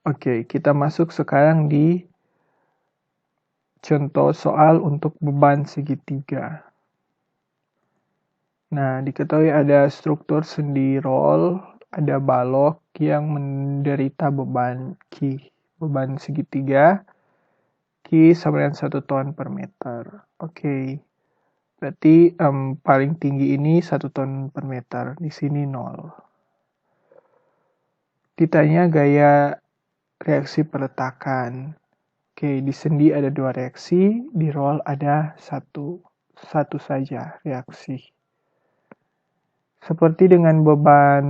Oke, kita masuk sekarang di contoh soal untuk beban segitiga. Nah, diketahui ada struktur sendi roll, ada balok yang menderita beban Q. Beban segitiga, Q sama dengan 1 ton per meter. Oke, berarti paling tinggi ini 1 ton per meter, di sini 0. Ditanya gaya reaksi peletakan. Oke, di sendi ada 2 reaksi, di roll ada satu saja reaksi. Seperti dengan beban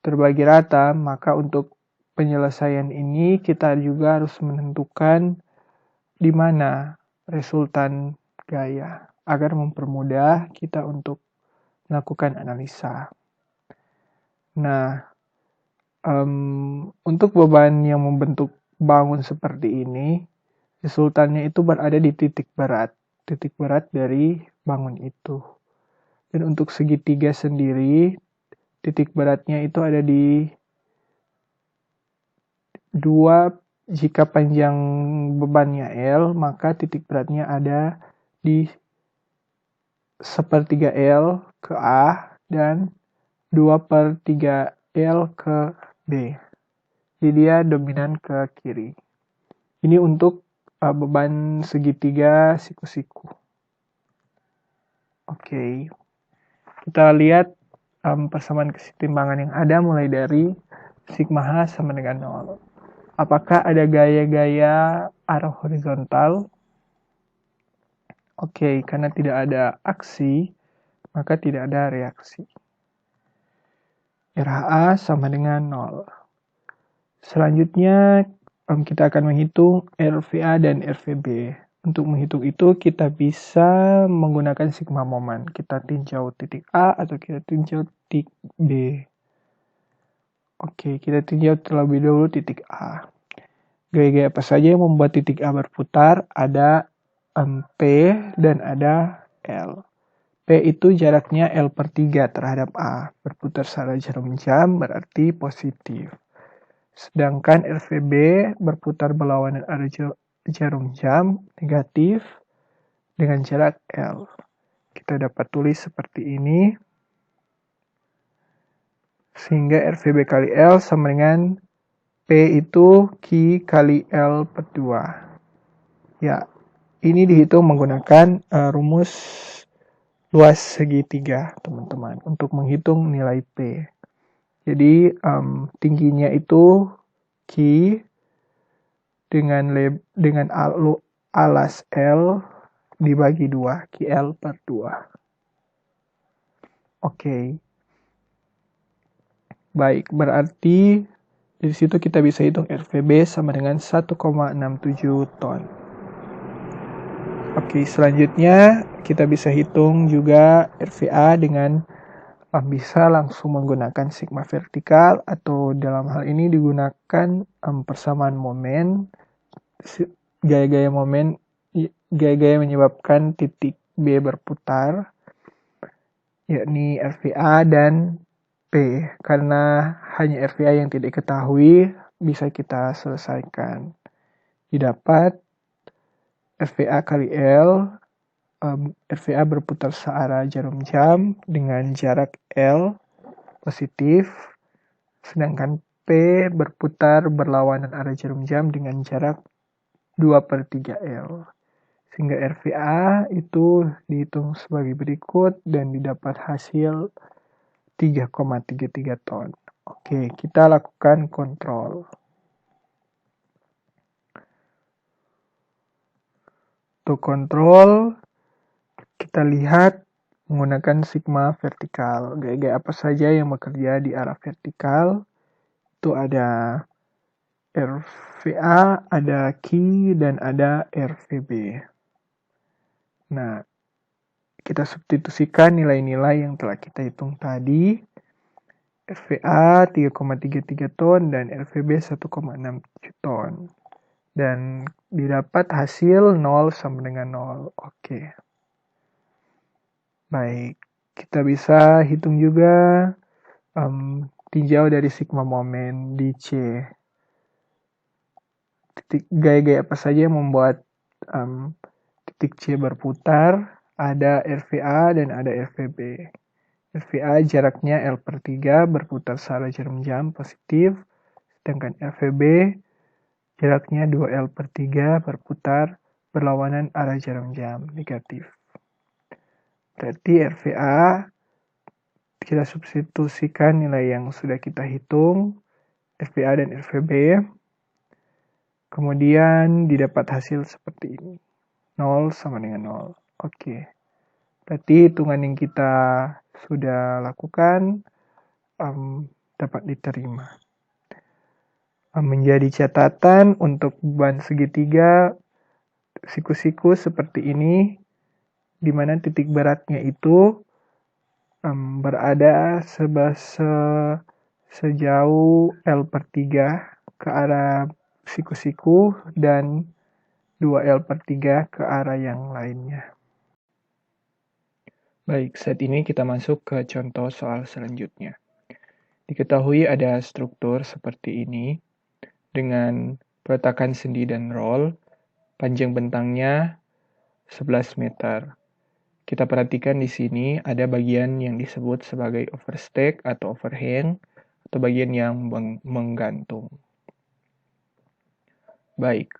terbagi rata, maka untuk penyelesaian ini kita juga harus menentukan di mana resultan gaya agar mempermudah kita untuk melakukan analisa. Nah, untuk beban yang membentuk bangun seperti ini, resultannya itu berada di titik berat dari bangun itu. Dan untuk segitiga sendiri, titik beratnya itu ada di 2, jika panjang bebannya L, maka titik beratnya ada di 1/3 L ke A dan 2/3 L ke B. Jadi dia dominan ke kiri. Ini untuk beban segitiga siku-siku. Oke, kita lihat persamaan kesetimbangan yang ada mulai dari sigma H sama dengan 0. Apakah ada gaya-gaya arah horizontal? Oke, karena tidak ada aksi, maka tidak ada reaksi. RHA sama dengan 0. Selanjutnya, kita akan menghitung RVA dan RVB. Untuk menghitung itu, kita bisa menggunakan sigma momen. Kita tinjau titik A atau kita tinjau titik B. Oke, kita tinjau terlebih dahulu titik A. Gaya-gaya apa saja yang membuat titik A berputar? Ada P dan ada L. P itu jaraknya L/3 terhadap A. Berputar searah jarum jam berarti positif. Sedangkan RVB berputar berlawanan arah jarum jam negatif dengan jarak L. Kita dapat tulis seperti ini. Sehingga RVB kali L sama dengan P itu Q kali L/2. Ya, ini dihitung menggunakan rumus luas segitiga, teman-teman, untuk menghitung nilai P. Jadi, tingginya itu Q dengan alas L dibagi 2, QL/2. Oke. Baik, berarti dari situ kita bisa hitung RVB sama dengan 1,67 ton. Oke, selanjutnya kita bisa hitung juga RVA dengan bisa langsung menggunakan sigma vertikal atau dalam hal ini digunakan persamaan momen, gaya-gaya menyebabkan titik B berputar, yakni RVA dan P. Karena hanya RVA yang tidak diketahui, bisa kita selesaikan. Didapat RVA kali L, RVA berputar searah jarum jam dengan jarak L positif, sedangkan P berputar berlawanan arah jarum jam dengan jarak 2/3 L. Sehingga RVA itu dihitung sebagai berikut dan didapat hasil 3,33 ton. Oke, kita lakukan kontrol. Untuk kontrol, kita lihat menggunakan sigma vertikal. Gaya-gaya apa saja yang bekerja di arah vertikal? Itu ada RVA, ada Q, dan ada RVB. Nah, kita substitusikan nilai-nilai yang telah kita hitung tadi. RVA 3,33 ton dan RVB 1,67 ton. Dan didapat hasil 0 sama dengan 0. Oke. Baik, kita bisa hitung juga tinjau dari sigma momen di C. gaya-gaya apa saja yang membuat titik C berputar. Ada RVA dan ada RVB. RVA jaraknya L/3 berputar searah jarum jam positif, sedangkan RVB jaraknya 2L/3 berputar berlawanan arah jarum jam negatif. Berarti RVA kita substitusikan nilai yang sudah kita hitung, RVA dan RVB, kemudian didapat hasil seperti ini. 0 sama dengan 0. Oke. Berarti hitungan yang kita sudah lakukan dapat diterima. Menjadi catatan untuk beban segitiga siku-siku seperti ini, di mana titik beratnya itu berada sejauh L/3 ke arah siku-siku dan 2L/3 ke arah yang lainnya. Baik, saat ini kita masuk ke contoh soal selanjutnya. Diketahui ada struktur seperti ini dengan peletakan sendi dan roll, panjang bentangnya 11 meter. Kita perhatikan di sini ada bagian yang disebut sebagai overstack atau overhang, atau bagian yang menggantung. Baik,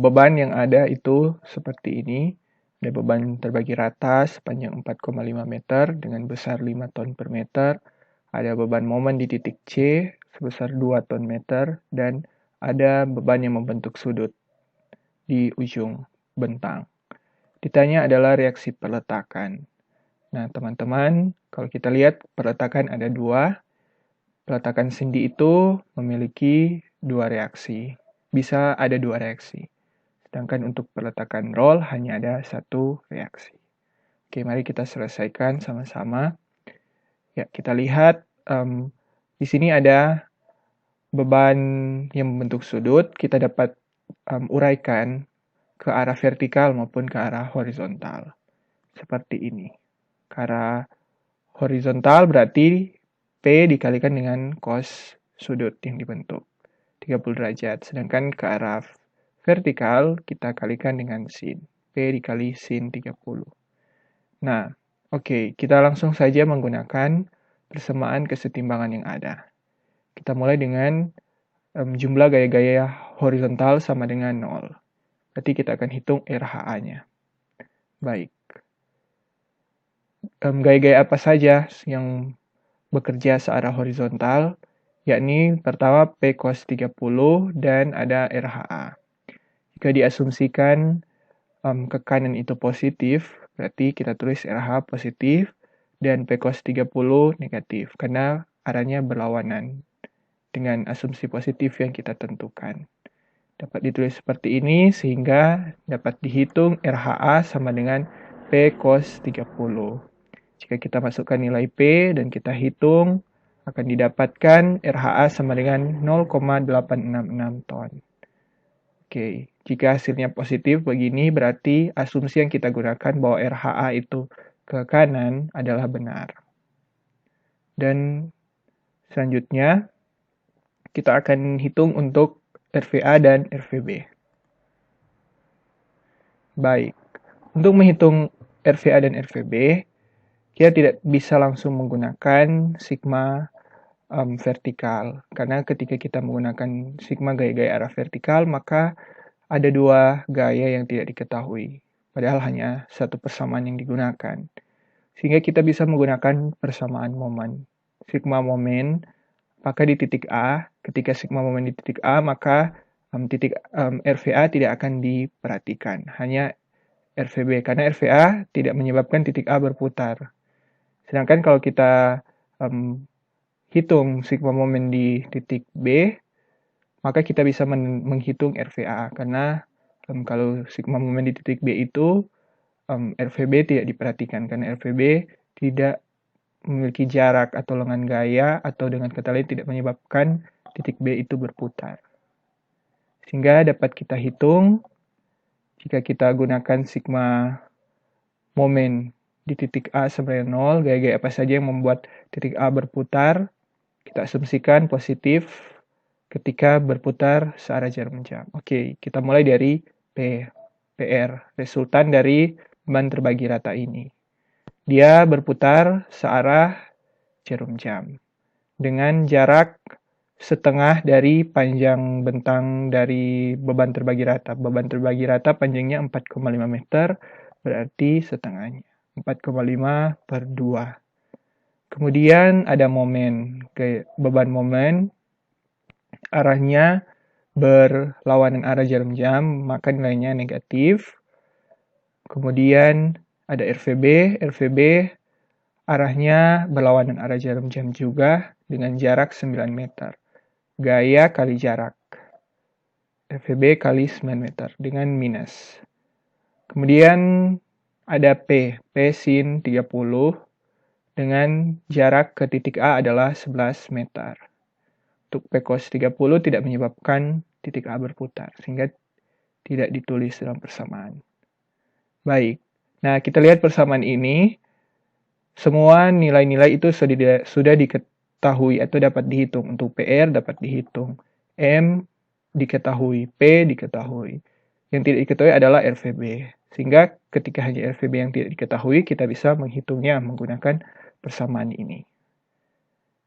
beban yang ada itu seperti ini. Ada beban terbagi rata sepanjang 4,5 meter dengan besar 5 ton per meter. Ada beban momen di titik C sebesar 2 ton meter. Dan ada beban yang membentuk sudut di ujung bentang. Ditanya adalah reaksi peletakan. Nah, teman-teman, kalau kita lihat peletakan ada dua. Peletakan sendi itu memiliki dua reaksi. Bisa ada dua reaksi. Sedangkan untuk peletakan roll hanya ada satu reaksi. Oke, mari kita selesaikan sama-sama. Ya, kita lihat di sini ada beban yang membentuk sudut. Kita dapat uraikan ke arah vertikal maupun ke arah horizontal. Seperti ini. Ke arah horizontal berarti P dikalikan dengan cos sudut yang dibentuk. 30 derajat. Sedangkan ke arah vertikal kita kalikan dengan sin. P dikali sin 30. Nah, oke, kita langsung saja menggunakan persamaan kesetimbangan yang ada. Kita mulai dengan jumlah gaya-gaya horizontal sama dengan 0. Berarti kita akan hitung RHA-nya. Baik. Gaya-gaya apa saja yang bekerja searah horizontal? Yakni pertama P cos 30 dan ada RHA. Jika diasumsikan ke kanan itu positif, berarti kita tulis RH positif dan P cos 30 negatif, karena arahnya berlawanan dengan asumsi positif yang kita tentukan. Dapat ditulis seperti ini sehingga dapat dihitung RHA sama dengan P cos 30. Jika kita masukkan nilai P dan kita hitung, akan didapatkan RHA sama dengan 0,866 ton. Oke, jika hasilnya positif begini berarti asumsi yang kita gunakan bahwa RHA itu ke kanan adalah benar. Dan selanjutnya kita akan hitung untuk RVA dan RVB. Baik, untuk menghitung RVA dan RVB, kita tidak bisa langsung menggunakan sigma vertikal. Karena ketika kita menggunakan sigma gaya-gaya arah vertikal, maka ada dua gaya yang tidak diketahui. Padahal hanya satu persamaan yang digunakan. Sehingga kita bisa menggunakan persamaan momen. Sigma momen, maka di titik A, ketika sigma momen di titik A, maka titik RVA tidak akan diperhatikan. Hanya RVB, karena RVA tidak menyebabkan titik A berputar. Sedangkan kalau kita hitung sigma momen di titik B, maka kita bisa menghitung RVA. Karena kalau sigma momen di titik B itu, RVB tidak diperhatikan. Karena RVB tidak memiliki jarak atau lengan gaya, atau dengan kata lain tidak menyebabkan titik B itu berputar. Sehingga dapat kita hitung, jika kita gunakan sigma momen di titik A sama dengan 0, gaya-gaya apa saja yang membuat titik A berputar, kita asumsikan positif, ketika berputar searah jarum jam. Oke, kita mulai dari PR, resultan dari beban terbagi rata ini. Dia berputar searah jarum jam dengan jarak setengah dari panjang bentang dari beban terbagi rata. Beban terbagi rata panjangnya 4,5 meter, berarti setengahnya 4,5 per 2. Kemudian ada momen, beban momen arahnya berlawanan arah jarum jam, maka nilainya negatif. Kemudian ada RVB arahnya berlawanan arah jarum jam juga dengan jarak 9 meter. Gaya kali jarak. RVB kali 9 meter dengan minus. Kemudian ada P sin 30 dengan jarak ke titik A adalah 11 meter. Untuk P cos 30 tidak menyebabkan titik A berputar, sehingga tidak ditulis dalam persamaan. Baik, nah kita lihat persamaan ini, semua nilai-nilai itu sudah diketahui atau dapat dihitung. Untuk PR dapat dihitung, M diketahui, P diketahui. Yang tidak diketahui adalah RVB. Sehingga ketika hanya RVB yang tidak diketahui, kita bisa menghitungnya menggunakan persamaan ini.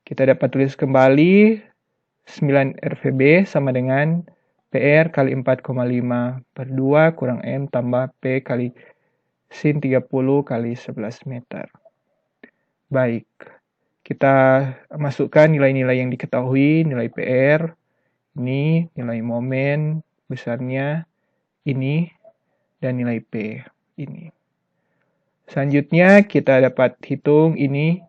Kita dapat tulis kembali 9 RVB sama dengan PR kali 4,5 per 2 kurang M tambah P kali sin 30 kali 11 meter. Baik, kita masukkan nilai-nilai yang diketahui, nilai PR, ini, nilai momen besarnya, ini, dan nilai P, ini. Selanjutnya kita dapat hitung ini,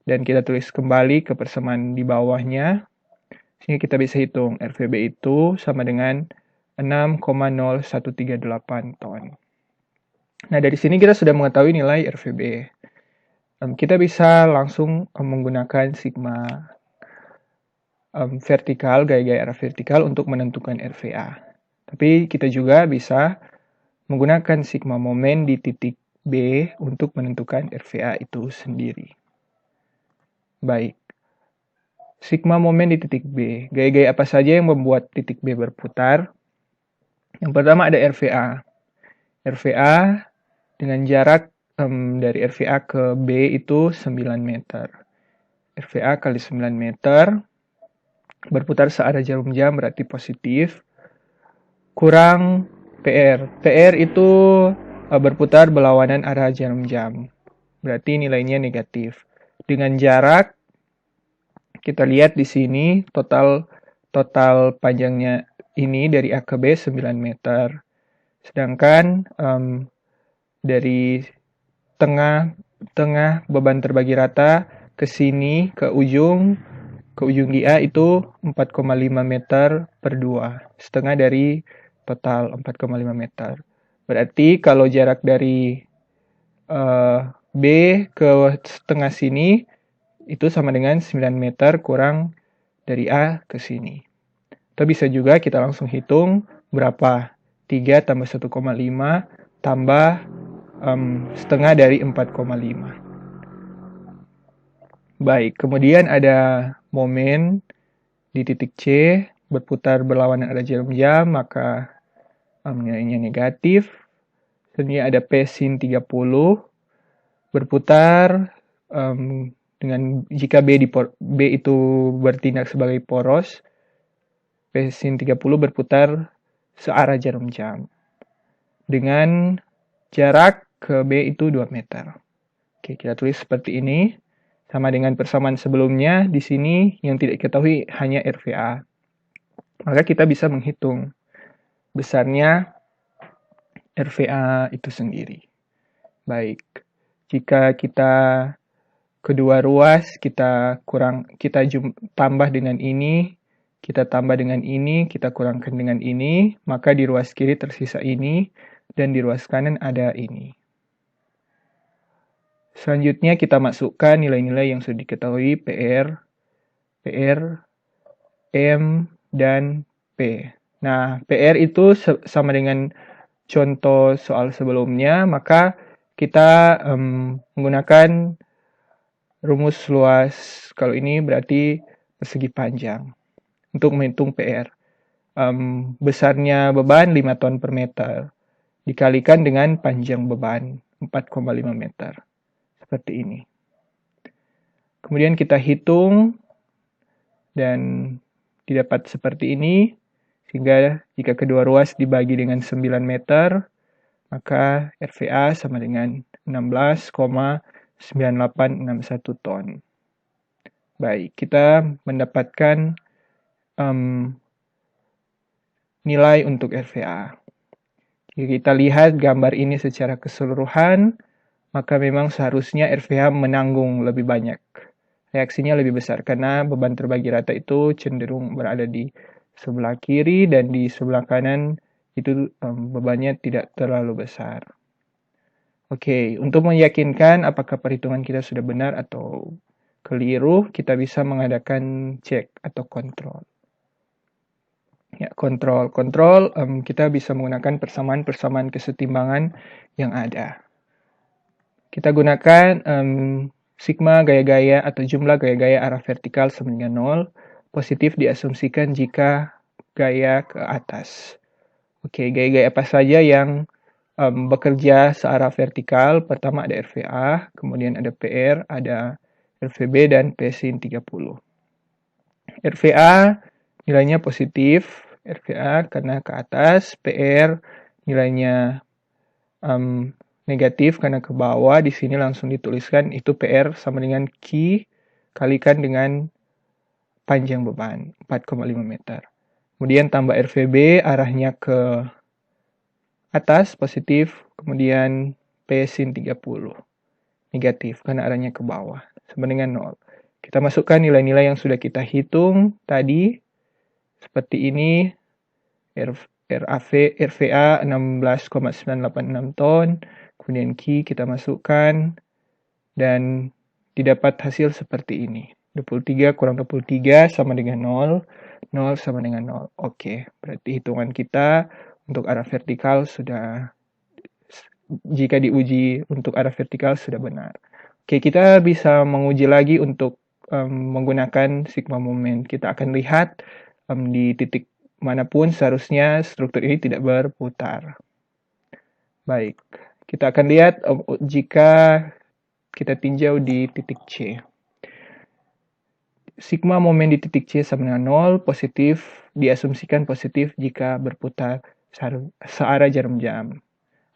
dan kita tulis kembali ke persamaan di bawahnya. Sehingga kita bisa hitung RVB itu sama dengan 6,0138 ton. Nah, dari sini kita sudah mengetahui nilai RVB. Kita bisa langsung menggunakan sigma vertikal, gaya-gaya arah vertikal untuk menentukan RVA. Tapi kita juga bisa menggunakan sigma momen di titik B untuk menentukan RVA itu sendiri. Baik. Sigma momen di titik B. Gaya-gaya apa saja yang membuat titik B berputar? Yang pertama ada RVA. RVA dengan jarak dari RVA ke B itu 9 meter. RVA kali 9 meter berputar searah jarum jam berarti positif. Kurang PR. PR itu berputar berlawanan arah jarum jam. Berarti nilainya negatif. Dengan jarak kita lihat di sini total panjangnya ini dari A ke B 9 meter. Sedangkan dari tengah beban terbagi rata ke sini ke ujung GA itu 4,5 meter per 2. Setengah dari total 4,5 meter. Berarti kalau jarak dari B ke tengah sini itu sama dengan 9 meter kurang dari A ke sini. Atau bisa juga kita langsung hitung berapa 3 tambah 1,5 tambah setengah dari 4,5. Baik, kemudian ada momen di titik C berputar berlawanan arah jarum jam, maka nilainya negatif. Selanjutnya ada P sin 30 berputar dengan jika B itu bertindak sebagai poros, P sin 30 berputar searah jarum jam dengan jarak ke B itu 2 meter. Oke, kita tulis seperti ini. Sama dengan persamaan sebelumnya, di sini yang tidak diketahui hanya RVA. Maka kita bisa menghitung besarnya RVA itu sendiri. Baik, jika kita kedua ruas kita tambah dengan ini, kita tambah dengan ini, kita kurangkan dengan ini, maka di ruas kiri tersisa ini, dan di ruas kanan ada ini. Selanjutnya kita masukkan nilai-nilai yang sudah diketahui PR, M, dan P. Nah, PR itu sama dengan contoh soal sebelumnya, maka kita menggunakan rumus luas. Kalau ini berarti persegi panjang. untuk menghitung PR. Besarnya beban 5 ton per meter, dikalikan dengan panjang beban 4,5 meter. Seperti ini. Kemudian kita hitung, dan didapat seperti ini, sehingga jika kedua ruas dibagi dengan 9 meter, maka RVA sama dengan 16,9861 ton. Baik, kita mendapatkan nilai untuk RVA. Jika kita lihat gambar ini secara keseluruhan, maka memang seharusnya RVA menanggung lebih banyak. Reaksinya lebih besar karena beban terbagi rata itu cenderung berada di sebelah kiri dan di sebelah kanan itu bebannya tidak terlalu besar. Oke, untuk meyakinkan apakah perhitungan kita sudah benar atau keliru, kita bisa mengadakan cek atau kontrol. Ya, kontrol kita bisa menggunakan persamaan kesetimbangan yang ada. Kita gunakan sigma gaya-gaya atau jumlah gaya-gaya arah vertikal sama dengan 0. Positif diasumsikan jika gaya ke atas. Oke, gaya-gaya apa saja yang bekerja searah vertikal? Pertama ada RVA, kemudian ada PR, ada RVB, dan P sin 30. RVA nilainya positif, RVA karena ke atas, PR nilainya negatif karena ke bawah. Di sini langsung dituliskan itu PR sama dengan Q kalikan dengan panjang beban 4,5 meter. Kemudian tambah RVB arahnya ke atas positif, kemudian P sin 30 negatif karena arahnya ke bawah sama dengan 0. Kita masukkan nilai-nilai yang sudah kita hitung tadi seperti ini. RVA 16,986 ton, kemudian Q kita masukkan, dan didapat hasil seperti ini. 23 kurang 23 sama dengan 0, 0 sama dengan 0. Oke, berarti hitungan kita untuk arah vertikal sudah, jika diuji untuk arah vertikal sudah benar. Oke, kita bisa menguji lagi untuk menggunakan sigma moment. Kita akan lihat di titik manapun seharusnya struktur ini tidak berputar. Baik, kita akan lihat jika kita tinjau di titik C. Sigma momen di titik C sama dengan 0, positif, diasumsikan positif jika berputar searah jarum jam.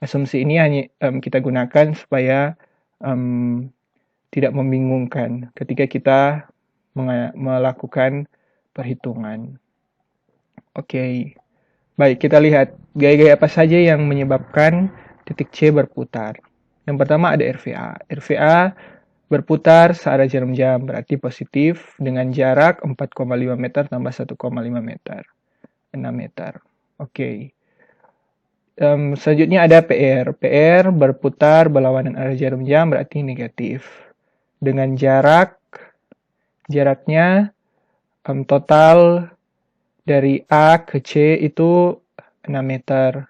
Asumsi ini hanya kita gunakan supaya tidak membingungkan ketika kita melakukan perhitungan. Oke, baik, kita lihat gaya-gaya apa saja yang menyebabkan titik C berputar. Yang pertama ada RVA. RVA berputar searah jarum jam, berarti positif dengan jarak 4,5 meter tambah 1,5 meter. 6 meter. Oke. Selanjutnya ada PR. PR berputar berlawanan arah jarum jam, berarti negatif. Dengan jaraknya total dari A ke C itu 6 meter.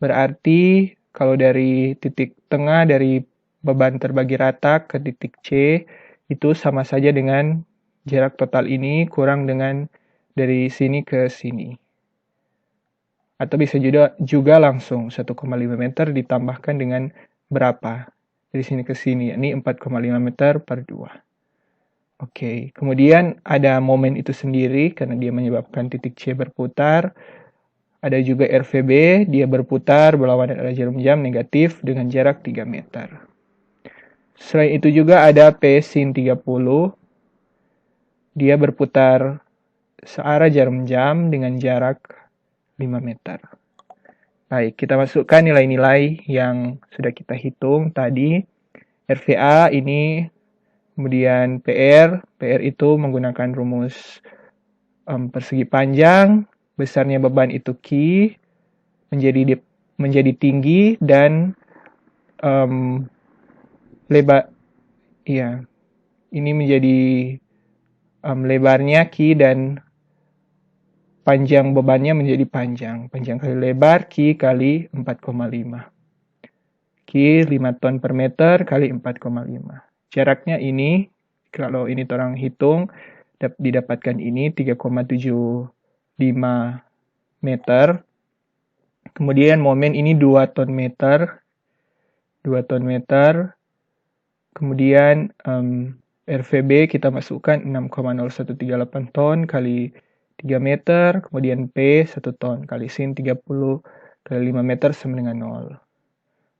Berarti kalau dari titik tengah dari beban terbagi rata ke titik C itu sama saja dengan jarak total ini kurang dengan dari sini ke sini. Atau bisa juga langsung 1,5 meter ditambahkan dengan berapa? Dari sini ke sini, yakni 4,5 meter per 2. Oke, kemudian ada momen itu sendiri karena dia menyebabkan titik C berputar. Ada juga RVB, dia berputar berlawanan arah jarum jam negatif dengan jarak 3 meter. Selain itu juga ada P sin 30. Dia berputar searah jarum jam dengan jarak 5 meter. Baik, kita masukkan nilai-nilai yang sudah kita hitung tadi. RVA ini, kemudian PR itu menggunakan rumus persegi panjang, besarnya beban itu Q, menjadi tinggi, dan lebar, ya, ini menjadi lebarnya Q dan panjang bebannya menjadi panjang kali lebar Q kali 4,5. Q 5 ton per meter kali 4,5. Jaraknya ini, kalau ini orang hitung, didapatkan ini 3,75 meter. Kemudian momen ini 2 ton meter. Kemudian RVB kita masukkan 6,0138 ton kali 3 meter. Kemudian P 1 ton kali sin 30 kali 5 meter sama dengan 0.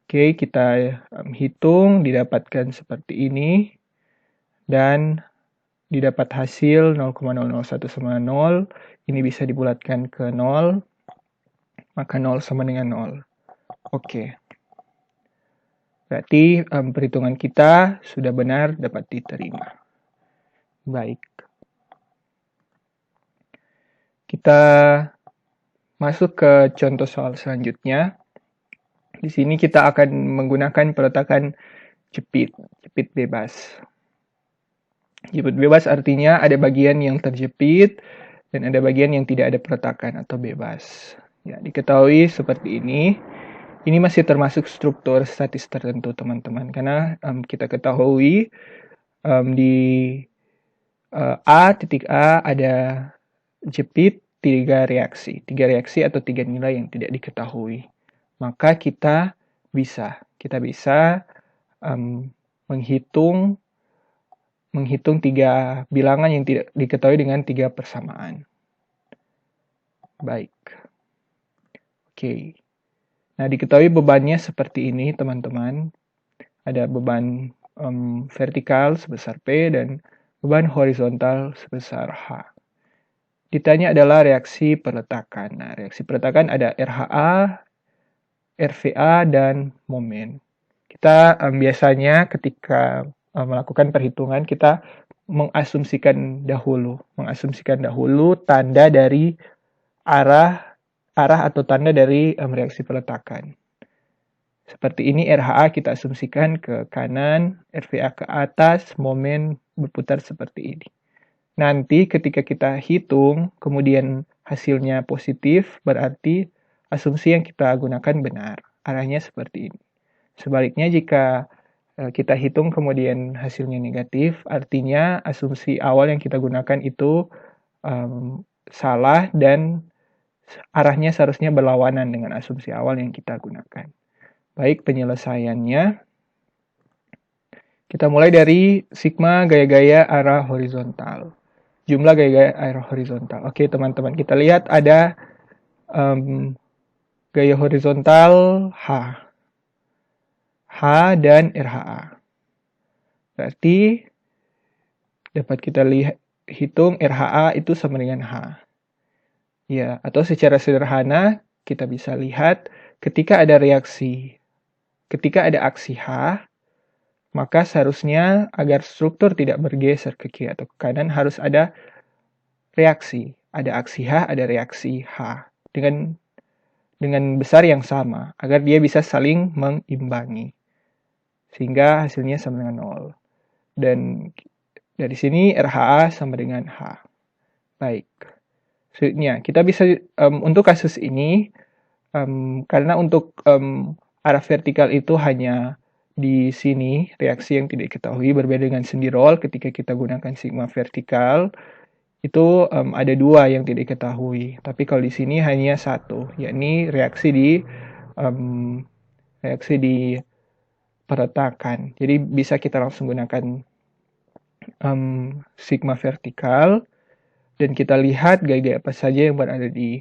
Oke, kita hitung, didapatkan seperti ini. Dan didapat hasil 0,001 sama 0. Ini bisa dibulatkan ke 0. Maka 0 sama dengan 0. Oke. Berarti perhitungan kita sudah benar, dapat diterima. Baik. Kita masuk ke contoh soal selanjutnya. Di sini kita akan menggunakan peletakan jepit bebas. Jepit bebas artinya ada bagian yang terjepit dan ada bagian yang tidak ada peletakan atau bebas. Ya, diketahui seperti ini. Ini masih termasuk struktur statis tertentu, teman-teman. Karena kita ketahui di titik A ada jepit 3 reaksi. 3 reaksi atau 3 nilai yang tidak diketahui. Maka kita bisa menghitung 3 bilangan yang tidak diketahui dengan 3 persamaan. Baik. Oke. Nah, diketahui bebannya seperti ini, teman-teman. Ada beban vertikal sebesar P dan beban horizontal sebesar H. Ditanya adalah reaksi peletakan. Nah, reaksi peletakan ada RHA, RVA, dan momen. Kita biasanya ketika melakukan perhitungan, kita mengasumsikan dahulu tanda dari arah atau tanda dari reaksi peletakan. Seperti ini RHA kita asumsikan ke kanan, RVA ke atas, momen berputar seperti ini. Nanti ketika kita hitung, kemudian hasilnya positif, berarti asumsi yang kita gunakan benar. Arahnya seperti ini. Sebaliknya jika kita hitung kemudian hasilnya negatif, artinya asumsi awal yang kita gunakan itu salah dan arahnya seharusnya berlawanan dengan asumsi awal yang kita gunakan. Baik, penyelesaiannya. Kita mulai dari sigma gaya-gaya arah horizontal. Jumlah gaya-gaya arah horizontal. Oke, teman-teman, kita lihat ada gaya horizontal H dan RHA. Berarti dapat kita hitung RHA itu sama dengan H. Ya, atau secara sederhana kita bisa lihat ketika ada aksi H, maka seharusnya agar struktur tidak bergeser ke kiri atau ke kanan harus ada reaksi. Ada aksi H, ada reaksi H dengan besar yang sama agar dia bisa saling mengimbangi. Sehingga hasilnya sama dengan 0. Dan dari sini RHA sama dengan H. Baik. Selanjutnya, kita bisa untuk kasus ini karena untuk arah vertikal itu hanya di sini reaksi yang tidak diketahui, berbeda dengan sendi roll ketika kita gunakan sigma vertikal itu ada 2 yang tidak diketahui, tapi kalau di sini hanya 1, yakni reaksi di peletakan. Jadi bisa kita langsung gunakan sigma vertikal. Dan kita lihat gaya-gaya apa saja yang berada di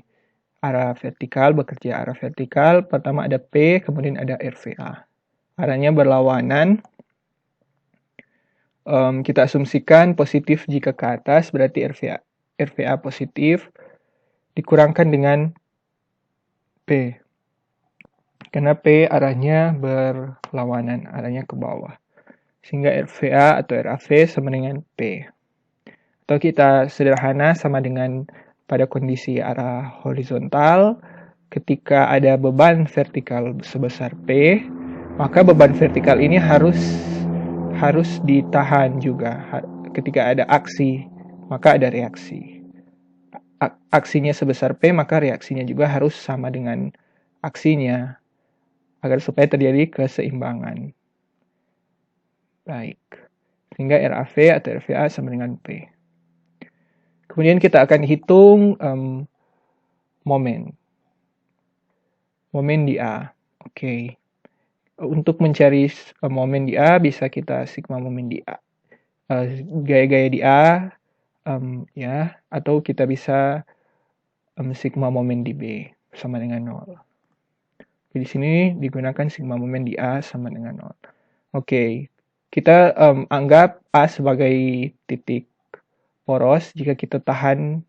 arah vertikal, bekerja arah vertikal. Pertama ada P, kemudian ada RVA. Arahnya berlawanan. Kita asumsikan positif jika ke atas, berarti RVA positif. Dikurangkan dengan P. Karena P arahnya berlawanan, arahnya ke bawah. Sehingga RVA atau RAV sama dengan P. Atau kita sederhana sama dengan pada kondisi arah horizontal, ketika ada beban vertikal sebesar P, maka beban vertikal ini harus ditahan juga. Ketika ada aksi, maka ada reaksi. Aksinya sebesar P, maka reaksinya juga harus sama dengan aksinya, agar supaya terjadi keseimbangan. Baik. Sehingga RAV atau RVA sama dengan P. Kemudian kita akan hitung momen di A. Oke. Untuk mencari momen di A, bisa kita sigma momen di A. Gaya-gaya di A, ya, atau kita bisa sigma momen di B sama dengan 0. Di sini digunakan sigma momen di A sama dengan 0. Oke, kita anggap A sebagai titik poros. Jika kita tahan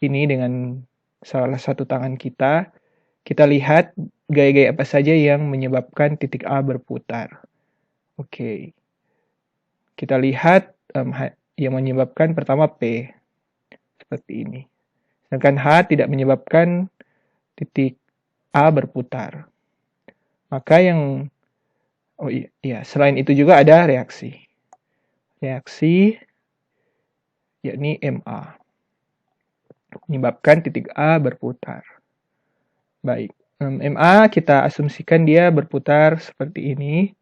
ini dengan salah satu tangan kita lihat gaya-gaya apa saja yang menyebabkan titik A berputar. Oke, kita lihat yang menyebabkan pertama P, seperti ini. Sedangkan H tidak menyebabkan titik A berputar. Maka yang selain itu juga ada reaksi. Reaksi yakni MA. Menyebabkan titik A berputar. Baik, MA kita asumsikan dia berputar seperti ini.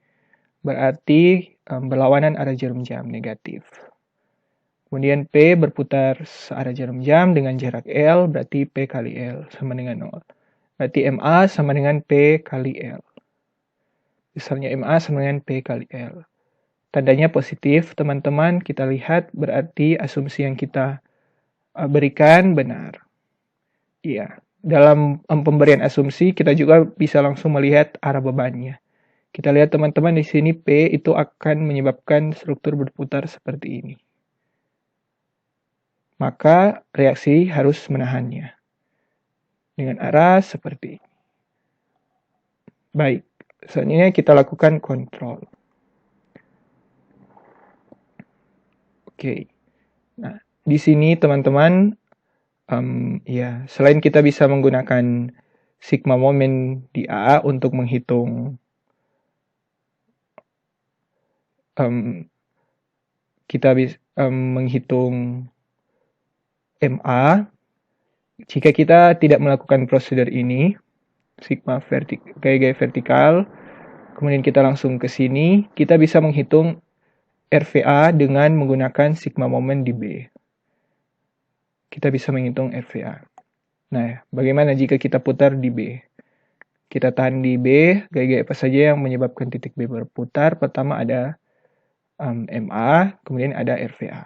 Berarti berlawanan arah jarum jam, negatif. Kemudian P berputar searah jarum jam dengan jarak L, berarti P kali L sama dengan 0. Berarti MA sama dengan P kali L. Misalnya MA sama dengan P kali L. Tandanya positif, teman-teman. Kita lihat berarti asumsi yang kita berikan benar. Iya, dalam pemberian asumsi kita juga bisa langsung melihat arah bebannya. Kita lihat teman-teman di sini P itu akan menyebabkan struktur berputar seperti ini. Maka reaksi harus menahannya dengan arah seperti ini. Baik, selanjutnya kita lakukan kontrol. Oke, nah di sini teman-teman, selain kita bisa menggunakan sigma momen di A untuk menghitung kita bisa menghitung MA. Jika kita tidak melakukan prosedur ini, sigma gaya-gaya vertikal, kemudian kita langsung ke sini, kita bisa menghitung RVA dengan menggunakan sigma momen di B. Kita bisa menghitung RVA. Nah, bagaimana jika kita putar di B? Kita tahan di B, gaya-gaya apa saja yang menyebabkan titik B berputar. Pertama ada MA, kemudian ada RVA.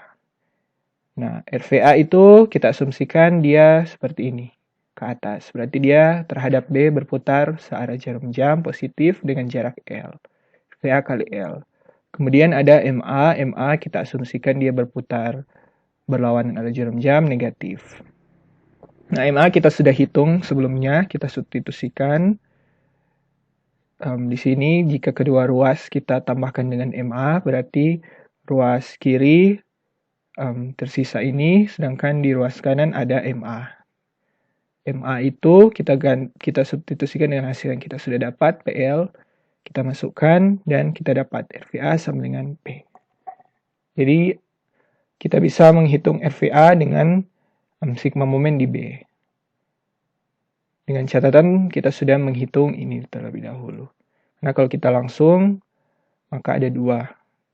Nah, RVA itu kita asumsikan dia seperti ini, ke atas. Berarti dia terhadap B berputar searah jarum jam positif dengan jarak L. RVA kali L. Kemudian ada MA, kita asumsikan dia berputar berlawanan arah jarum jam negatif. Nah, MA kita sudah hitung sebelumnya, kita substitusikan. Di sini jika kedua ruas kita tambahkan dengan MA, berarti ruas kiri tersisa ini, sedangkan di ruas kanan ada MA. MA itu kita substitusikan dengan hasil yang kita sudah dapat, PL, kita masukkan, dan kita dapat RVA sama dengan P. Jadi, kita bisa menghitung RVA dengan sigma momen di B. Dengan catatan kita sudah menghitung ini terlebih dahulu. Nah, kalau kita langsung, maka ada dua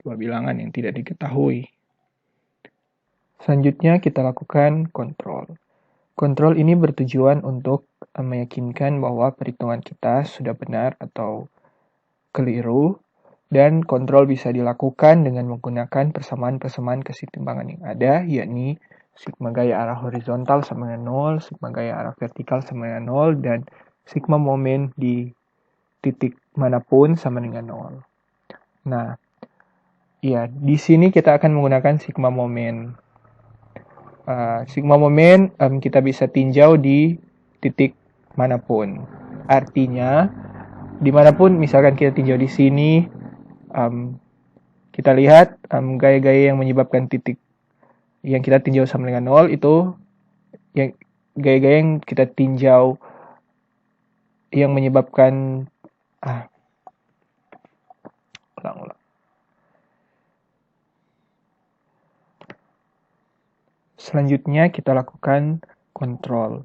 bilangan yang tidak diketahui. Selanjutnya kita lakukan kontrol. Kontrol ini bertujuan untuk meyakinkan bahwa perhitungan kita sudah benar atau keliru, dan kontrol bisa dilakukan dengan menggunakan persamaan-persamaan kesetimbangan yang ada, yakni sigma gaya arah horizontal sama dengan 0, sigma gaya arah vertikal sama dengan 0, dan sigma momen di titik manapun sama dengan 0. Nah, di sini kita akan menggunakan sigma momen. Sigma momen kita bisa tinjau di titik manapun. Artinya, dimanapun misalkan kita tinjau di sini, kita lihat gaya-gaya yang menyebabkan titik yang kita tinjau sama dengan 0 itu yang gaya-gaya yang kita tinjau yang menyebabkan ulang. Selanjutnya kita lakukan kontrol.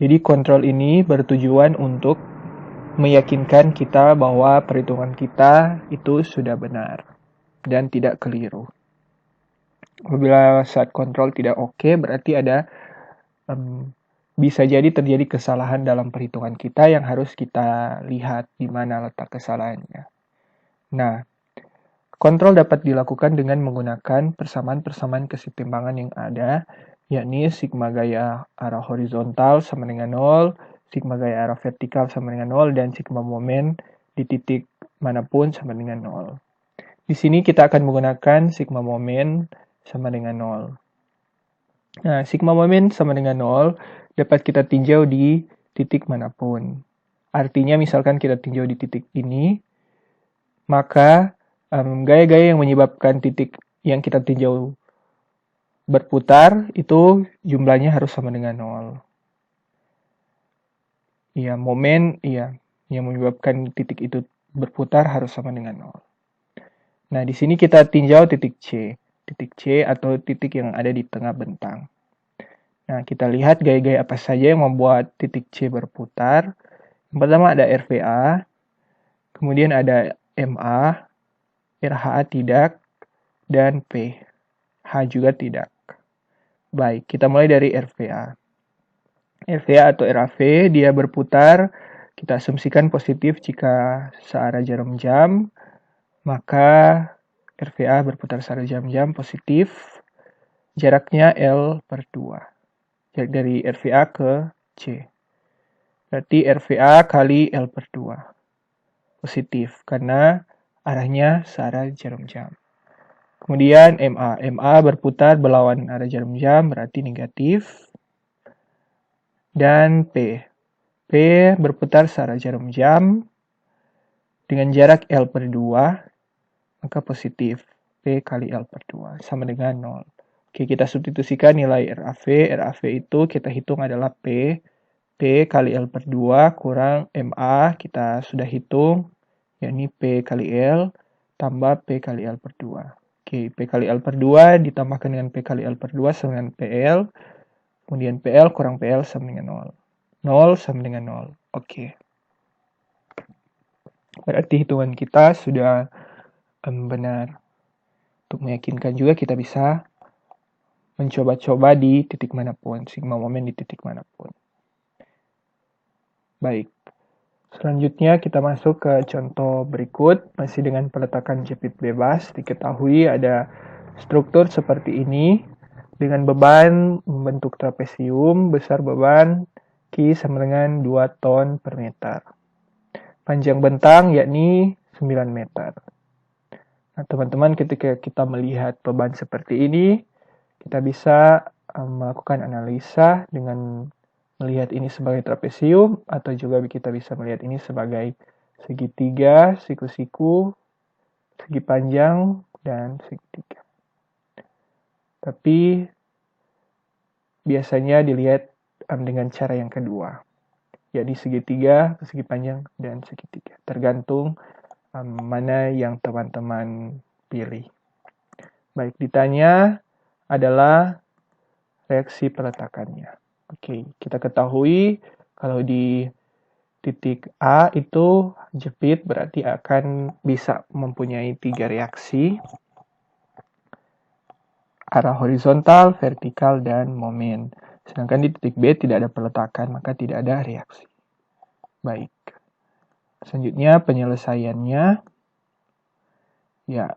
Jadi kontrol ini bertujuan untuk meyakinkan kita bahwa perhitungan kita itu sudah benar dan tidak keliru. Apabila saat kontrol tidak oke, berarti ada bisa jadi terjadi kesalahan dalam perhitungan kita yang harus kita lihat di mana letak kesalahannya. Nah, kontrol dapat dilakukan dengan menggunakan persamaan-persamaan kesetimbangan yang ada, yakni sigma gaya arah horizontal sama dengan 0, sigma gaya arah vertikal sama dengan 0, dan sigma momen di titik manapun sama dengan 0. Di sini kita akan menggunakan sigma momen sama dengan 0. Nah, sigma momen sama dengan 0 dapat kita tinjau di titik manapun. Artinya misalkan kita tinjau di titik ini, maka gaya-gaya yang menyebabkan titik yang kita tinjau berputar itu jumlahnya harus sama dengan 0. Ya, momen yang menyebabkan titik itu berputar harus sama dengan 0. Nah, di sini kita tinjau titik C. Titik C atau titik yang ada di tengah bentang. Nah, kita lihat gaya-gaya apa saja yang membuat titik C berputar. Yang pertama ada RVA, kemudian ada MA, RHA tidak, dan P. H juga tidak. Baik, kita mulai dari RVA. RVA atau RAV, dia berputar, kita asumsikan positif jika searah jarum jam, maka RVA berputar searah jarum jam positif, jaraknya L/2. Jarak dari RVA ke C. Berarti RVA kali L/2. Positif, karena arahnya searah jarum jam. Kemudian MA. MA berputar berlawan arah jarum jam, berarti negatif. Dan P. P berputar searah jarum jam dengan jarak L/2, maka positif. P kali L/2 sama dengan 0. Oke, kita substitusikan nilai RAV. RAV itu kita hitung adalah P. P kali L/2 kurang MA, kita sudah hitung, yakni P kali L tambah P kali L/2. Oke, P kali L/2 ditambahkan dengan P kali L/2 sama dengan PL, kemudian PL kurang PL sama dengan 0. 0 sama dengan 0. Oke. Berarti hitungan kita sudah benar. Untuk meyakinkan juga kita bisa mencoba-coba di titik manapun, sigma momen di titik manapun. Baik, selanjutnya kita masuk ke contoh berikut, masih dengan peletakan jepit bebas. Diketahui ada struktur seperti ini, dengan beban membentuk trapesium, besar beban Q sama dengan 2 ton per meter. Panjang bentang yakni 9 meter. Nah, teman-teman, ketika kita melihat beban seperti ini, kita bisa melakukan analisa dengan melihat ini sebagai trapesium, atau juga kita bisa melihat ini sebagai segitiga, siku-siku, segi panjang, dan segitiga. Tapi biasanya dilihat dengan cara yang kedua, jadi segitiga, segi panjang, dan segitiga. Tergantung mana yang teman-teman pilih. Baik, ditanya adalah reaksi peletakannya. Oke, kita ketahui kalau di titik A itu jepit berarti akan bisa mempunyai 3 reaksi. Arah horizontal, vertikal, dan momen. Sedangkan di titik B tidak ada peletakan, maka tidak ada reaksi. Baik. Selanjutnya penyelesaiannya. Ya,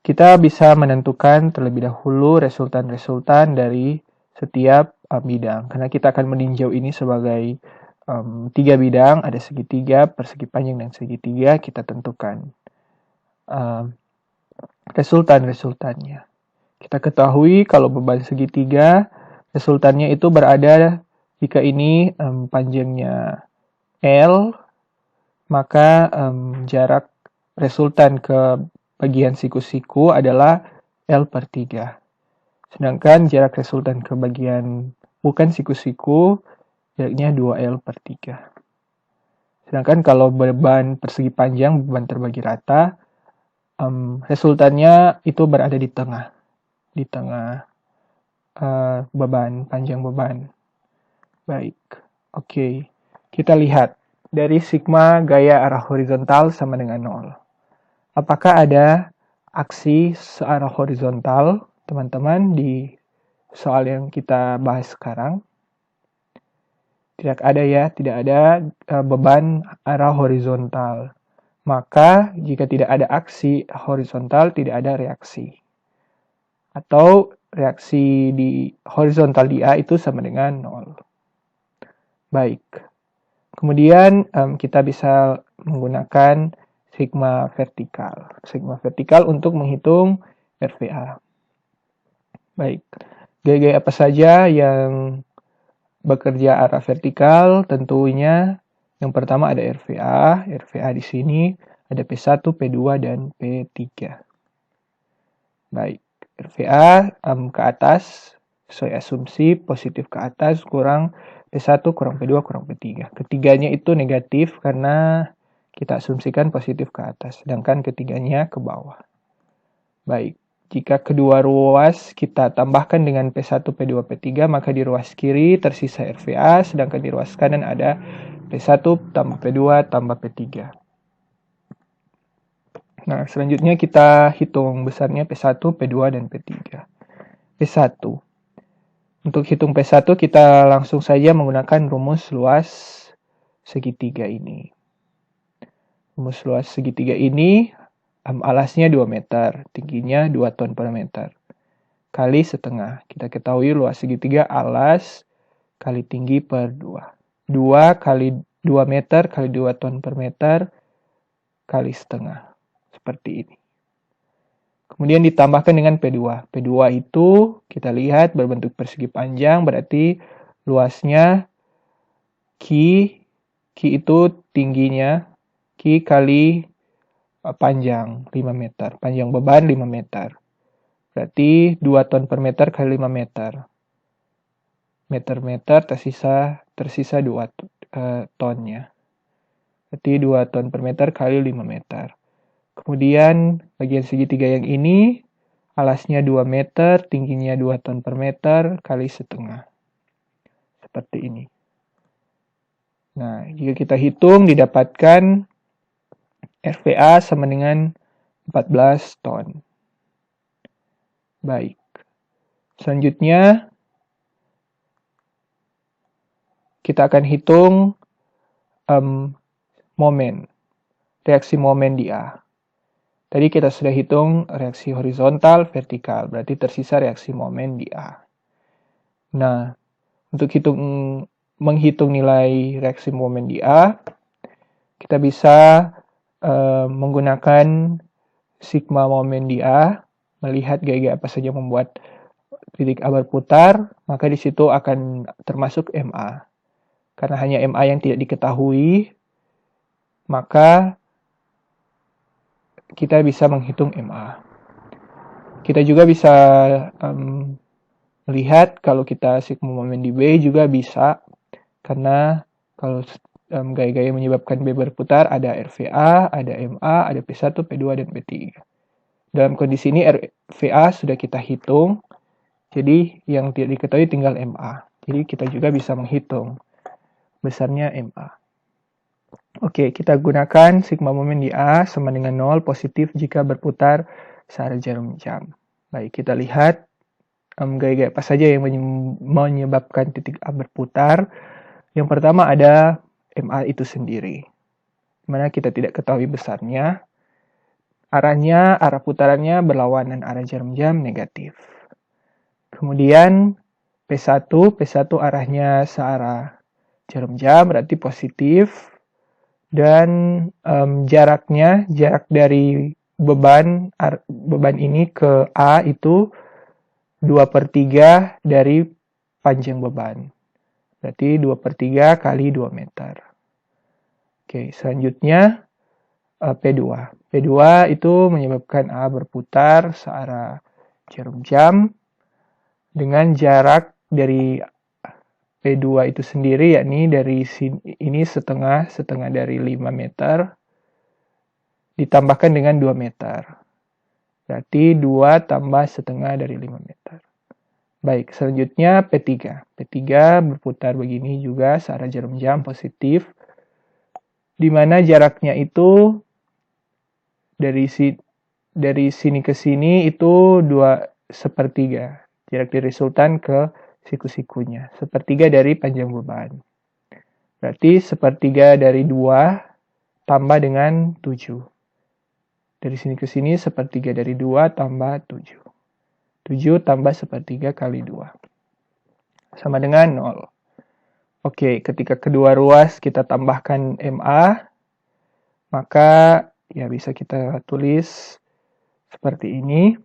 kita bisa menentukan terlebih dahulu resultan-resultan dari setiap bidang. Karena kita akan meninjau ini sebagai 3 bidang, ada segitiga, persegi panjang, dan segitiga. Kita tentukan resultan-resultannya. Kita ketahui kalau beban segitiga, resultannya itu berada jika ini panjangnya L, maka jarak resultan ke bagian siku-siku adalah L/3. Sedangkan jarak resultan ke bagian bukan siku-siku, jaraknya 2L/3. Sedangkan kalau beban persegi panjang, beban terbagi rata, resultannya itu berada di tengah beban, panjang beban. Baik, oke. Kita lihat dari sigma gaya arah horizontal sama dengan 0. Apakah ada aksi searah horizontal teman-teman, di soal yang kita bahas sekarang. Tidak ada beban arah horizontal. Maka jika tidak ada aksi horizontal, tidak ada reaksi. Atau reaksi di horizontal di A itu sama dengan 0. Baik. Kemudian kita bisa menggunakan sigma vertikal. Sigma vertikal untuk menghitung RVA. Baik. Gaya-gaya apa saja yang bekerja arah vertikal? Tentunya yang pertama ada RVA. RVA di sini ada P1, P2, dan P3. Baik. RVA ke atas, sesuai asumsi positif ke atas, kurang P1 kurang P2 kurang P3. Ketiganya itu negatif karena kita asumsikan positif ke atas, sedangkan ketiganya ke bawah. Baik, jika kedua ruas kita tambahkan dengan P1, P2, P3, maka di ruas kiri tersisa RVA, sedangkan di ruas kanan ada P1 tambah P2 tambah P3. Nah, selanjutnya kita hitung besarnya P1, P2, dan P3. P1. Untuk hitung P1 kita langsung saja menggunakan rumus luas segitiga ini. Rumus luas segitiga ini alasnya 2 meter, tingginya 2 ton per meter. Kali setengah. Kita ketahui luas segitiga alas kali tinggi per 2. 2 kali 2 meter kali 2 ton per meter kali setengah. Seperti ini. Kemudian ditambahkan dengan P2. P2 itu kita lihat berbentuk persegi panjang, berarti luasnya Q itu tingginya, Q kali panjang 5 meter. Panjang beban 5 meter. Berarti 2 ton per meter kali 5 meter. Meter tersisa 2 tonnya. Berarti 2 ton per meter kali 5 meter. Kemudian bagian segitiga yang ini alasnya 2 meter, tingginya 2 ton per meter kali setengah. Seperti ini. Nah, jika kita hitung didapatkan RVA sama dengan 14 ton. Baik. Selanjutnya kita akan hitung momen. Reaksi momen di A. Tadi kita sudah hitung reaksi horizontal, vertikal. Berarti tersisa reaksi momen di A. Nah, untuk menghitung nilai reaksi momen di A, kita bisa menggunakan sigma momen di A, melihat gaya-gaya apa saja membuat titik A berputar, maka di situ akan termasuk MA. Karena hanya MA yang tidak diketahui, maka kita bisa menghitung MA. Kita juga bisa melihat kalau kita sigma momen di B juga bisa, karena kalau gaya-gaya menyebabkan B berputar ada RVA, ada MA, ada P1, P2, dan P3. Dalam kondisi ini RVA sudah kita hitung, jadi yang tidak diketahui tinggal MA. Jadi kita juga bisa menghitung besarnya MA. Oke, kita gunakan sigma momen di A sama dengan 0 positif jika berputar searah jarum jam. Baik, kita lihat gaya-gaya apa saja yang menyebabkan titik A berputar. Yang pertama ada MA itu sendiri, dimana kita tidak ketahui besarnya. Arah putarannya berlawanan arah jarum jam negatif. Kemudian P1 arahnya searah jarum jam, berarti positif. Dan jarak dari beban ini ke A itu 2/3 dari panjang beban. Berarti 2/3 kali 2 meter. Oke, selanjutnya P2. P2 itu menyebabkan A berputar searah jarum jam dengan jarak dari P2 itu sendiri, yakni dari sini, ini setengah dari 5 meter ditambahkan dengan 2 meter. Berarti 2 tambah setengah dari 5 meter. Baik, selanjutnya P3. P3 berputar begini juga searah jarum jam positif, di mana jaraknya itu dari sini ke sini itu sepertiga. Jarak dari resultan ke siku-sikunya. Sepertiga dari panjang beban. Berarti sepertiga dari 2 tambah dengan 7. Dari sini ke sini sepertiga dari 2 tambah 7. 7 tambah sepertiga kali 2. Sama dengan 0. Oke, ketika kedua ruas kita tambahkan MA, maka ya bisa kita tulis seperti ini.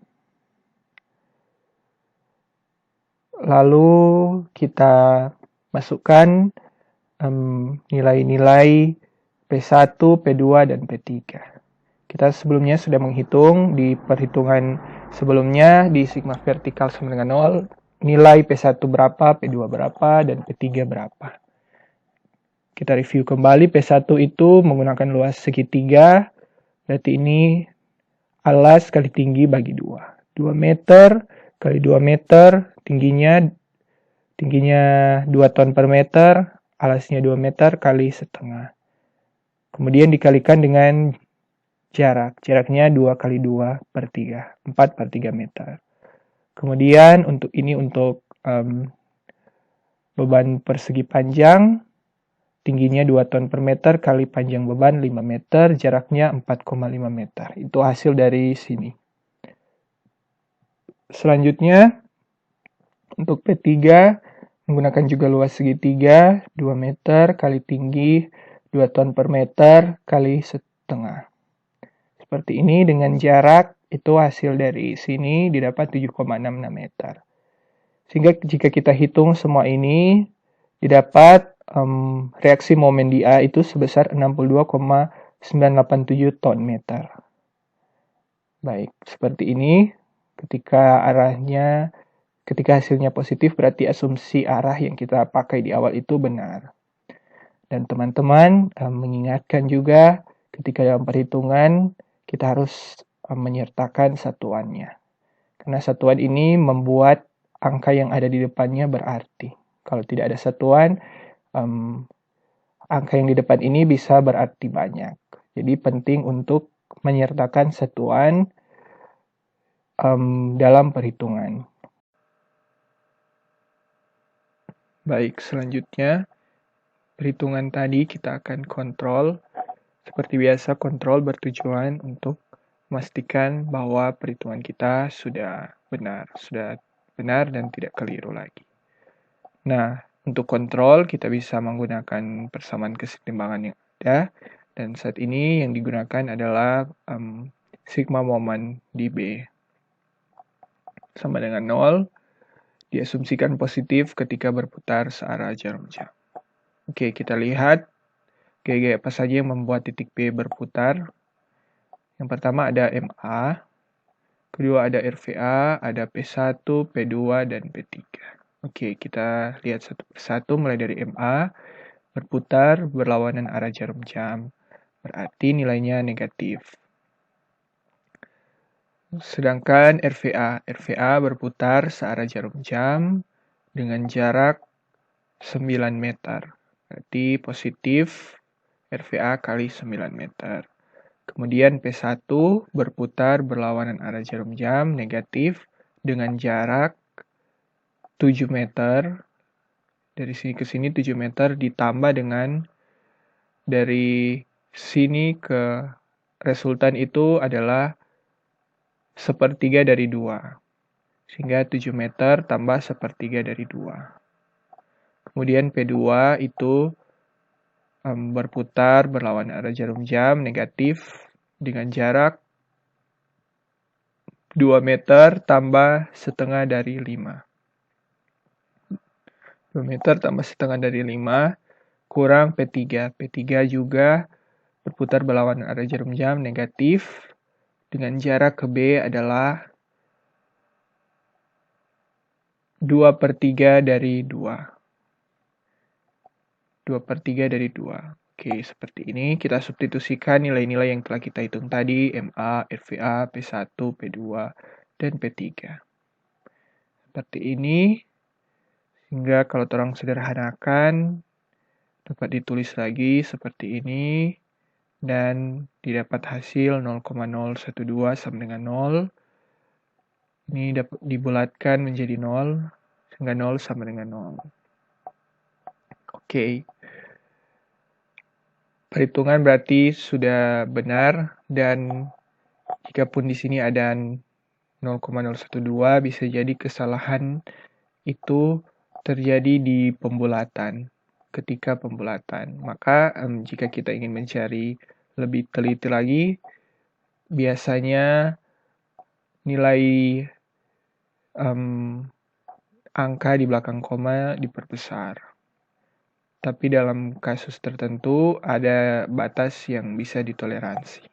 Lalu kita masukkan nilai-nilai P1, P2, dan P3. Kita sebelumnya sudah menghitung di perhitungan sebelumnya di sigma vertikal sama dengan 0, nilai P1 berapa, P2 berapa, dan P3 berapa. Kita review kembali, P1 itu menggunakan luas segitiga, berarti ini alas kali tinggi bagi 2. 2 meter kali 2 meter, tingginya 2 ton per meter, alasnya 2 meter kali setengah. Kemudian dikalikan dengan jaraknya 2 kali 2 per 3, 4 per 3 meter. Kemudian untuk beban persegi panjang, tingginya 2 ton per meter kali panjang beban 5 meter, jaraknya 4,5 meter. Itu hasil dari sini. Selanjutnya, untuk P3, menggunakan juga luas segitiga, 2 meter kali tinggi, 2 ton per meter kali setengah. Seperti ini dengan jarak, itu hasil dari sini didapat 7,66 meter. Sehingga jika kita hitung semua ini, didapat reaksi momen di A itu sebesar 62,987 ton meter. Baik, seperti ini. Ketika hasilnya positif, berarti asumsi arah yang kita pakai di awal itu benar. Dan teman-teman mengingatkan juga ketika dalam perhitungan, kita harus menyertakan satuannya. Karena satuan ini membuat angka yang ada di depannya berarti. Kalau tidak ada satuan, angka yang di depan ini bisa berarti banyak. Jadi penting untuk menyertakan satuan dalam perhitungan. Baik, selanjutnya perhitungan tadi kita akan kontrol. Seperti biasa, kontrol bertujuan untuk memastikan bahwa perhitungan kita sudah benar dan tidak keliru lagi. Nah, untuk kontrol kita bisa menggunakan persamaan kesetimbangan yang ada, dan saat ini yang digunakan adalah sigma momen di B sama dengan 0, diasumsikan positif ketika berputar searah jarum jam. Oke, kita lihat gaya-gaya apa saja yang membuat titik B berputar. Yang pertama ada MA, kedua ada RVA, ada P1, P2, dan P3. Oke, kita lihat satu persatu mulai dari MA, berputar berlawanan arah jarum jam, berarti nilainya negatif. Sedangkan RVA berputar searah jarum jam dengan jarak 9 meter. Berarti positif RVA kali 9 meter. Kemudian P1 berputar berlawanan arah jarum jam negatif dengan jarak 7 meter. Dari sini ke sini 7 meter ditambah dengan dari sini ke resultan itu adalah sepertiga dari 2. Sehingga 7 meter tambah sepertiga dari 2. Kemudian P2 itu berputar berlawanan arah jarum jam negatif dengan jarak 2 meter tambah setengah dari 5. 2 meter tambah setengah dari 5 kurang P3. P3 juga berputar berlawanan arah jarum jam negatif dengan jarak ke B adalah 2/3 dari 2. 2/3 dari 2. Oke, seperti ini. Kita substitusikan nilai-nilai yang telah kita hitung tadi, MA, RVA, P1, P2, dan P3. Seperti ini. Sehingga kalau orang sederhanakan, dapat ditulis lagi seperti ini. Dan didapat hasil 0,012 sama dengan 0. Ini dapat dibulatkan menjadi 0, sehingga 0 sama dengan 0. Oke. Perhitungan berarti sudah benar, dan jikapun di sini ada 0,012, bisa jadi kesalahan itu terjadi di pembulatan, ketika pembulatan. Maka jika kita ingin mencari lebih teliti lagi, biasanya nilai angka di belakang koma diperbesar. Tapi dalam kasus tertentu ada batas yang bisa ditoleransi.